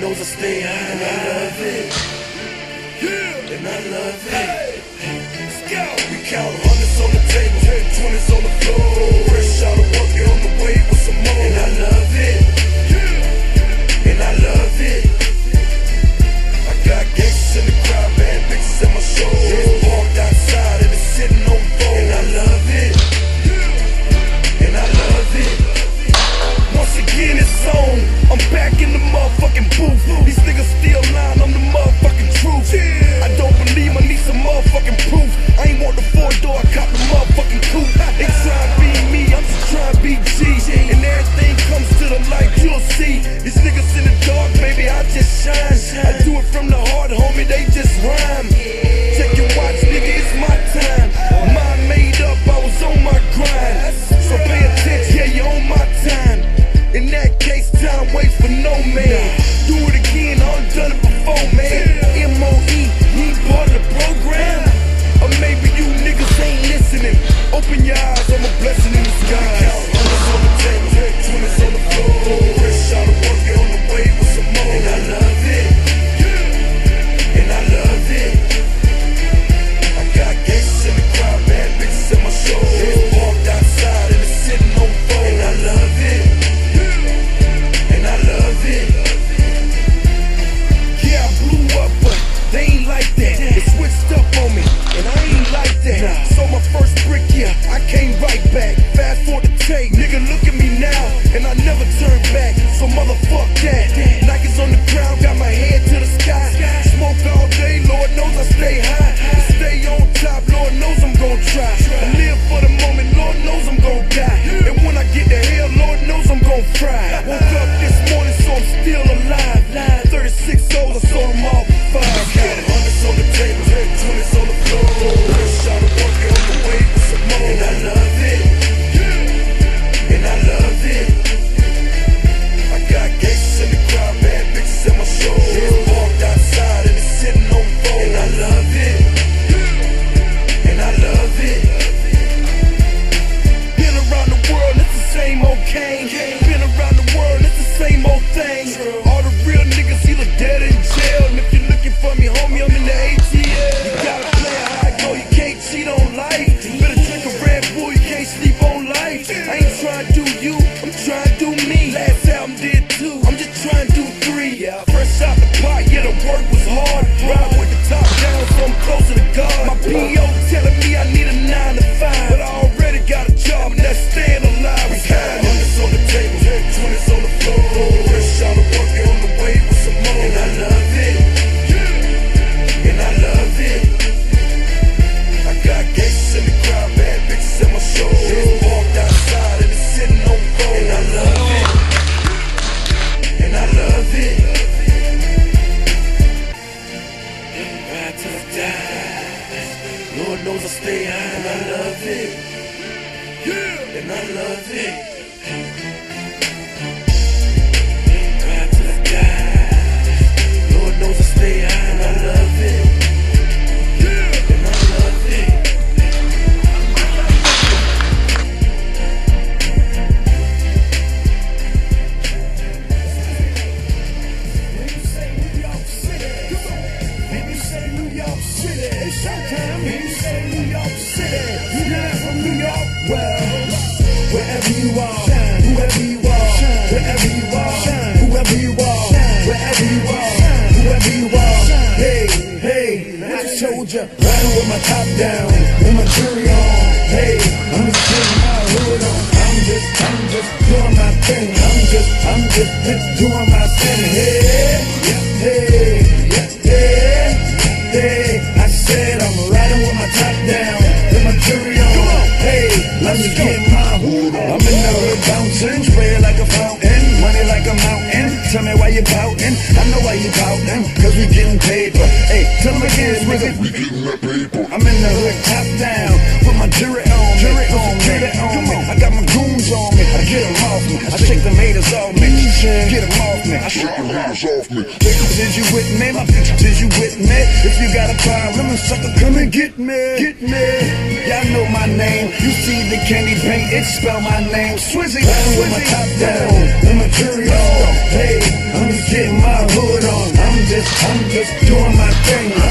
knows I stay high and I love it. Yeah, and I love it. Let's go. We count hundreds on the table, 20s on the floor. Fresh out of work, you're on the way with some more. And I love it. Yeah, and I love it. I got gangsters in the crowd, bad bitches at my show. It's parked outside and it's sitting on the phone. And I love it. And I love it. Once again it's on. I'm back in the motherfucking booth. These niggas still lying, I'm the motherfucking truth. I don't believe I need some motherfucking proof. I ain't want the 4-door, I cop the motherfucking coupe. They try to be me, I'm just trying to be G. And everything comes to the light, you'll see. These niggas in the dark, baby, I just shine. I do it from the heart, homie, they just rhyme. Check your watch, nigga, it's my time. Mind made up, I was on my grind. So pay attention, yeah, you're on my time. In that case, time waits for no man. Do it again, I done done it before, man. MOE, you ain't part of the program. Or maybe you niggas ain't listening. Open your eyes, I'm a blessing in disguise. Count hundreds on the table, 20s on the floor. Fresh out of work, you're on the way with some more. And I love it. And I love it. I got gangsters in the crowd, bad bitches at my show. It's parked outside and it's sitting on the phone. And I love it. And I love it. Yeah, I blew up, but they ain't like that. They switched up on me, and I ain't like that. So my first brick, yeah, I came right back. Fast forward the tape, nigga, look at me now, and I never turn back. So motherfuck that. Nikes on the ground, got my head to the sky. Smoke all day, Lord knows I stay high. Stay on top, Lord knows I'm gon' try. I live for the moment, Lord knows I'm gon' die. And when I get to hell, Lord knows I'm gon' fry. Woke up this morning, so I'm still alive. 36 old, I sold them all for 5. Count hundreds on the table, 20s on the floor. Fresh out of work, you're on the way with some more. And I love it. And I love it. I got gangsters in the crowd, bad bitches at my show. It's parked outside and it's sitting on the phone. And I love it. And I love it. Been around the world, it's the same old cane. Been around the world, it's the same old thing. All the real niggas either dead in jail. And if you're looking for me, homie, I'm in the ATL. You gotta play a high go, you can't cheat on life. Better drink a Red Bull, you can't sleep on life. I ain't trying to do you, I'm trying to do me. Last album did 2, I'm just trying to do 3. Fresh out the pot, yeah, the work was hard. Ride with the top down, so I'm closer to God. My PO telling me I need a 9 to 5, but I already got a job and that's staying alive. We got hundreds on the table, 20s on the floor. Fresh out of work, you're on the way with some more. And I love it. And I love it. I got gangsters in the crowd, bad bitches at my show. It's parked outside and it's sitting on the phone. And I love it. And I love it. Ride till I die. Lord knows I stay high and I love it. Yeah, and I love it. Ride till I die. Lord knows I stay high and I love it. Yeah, and I love it. When you say New York City, when you say New York City, it's showtime. When you say New York City, you're not from New York. Well, wherever you are, whoever you are, wherever you are, whoever you are, wherever you are, whoever you are. Hey, hey, I told ya, riding with my top down, with my jury on. Hey, I'm just getting my hood on. I'm just doing my thing. I'm just doing my thing. Hey, hey, hey, hey. I said I'm riding with my top down, with my jury on. Hey, let me get my hood on. I'm in the hood bouncing, spray like a fountain, money like a mountain. Tell me why you pouting, I know why you pouting, cause we getting paper. Hey, tell them again, nigga, we getting that paper. I'm in the hood top down, with my jury on me, I got my goons on me, I get them off me, I shake them haters off me, get them off me, I shake them haters off me. Is you with me, my bitch, is you with me? If you got a problem, sucker, come and get me, Y'all know my name, you see the candy paint, it spell my name, Swizzy, with my top down, with my jury on. Hey, I'm just getting my hood doing my thing.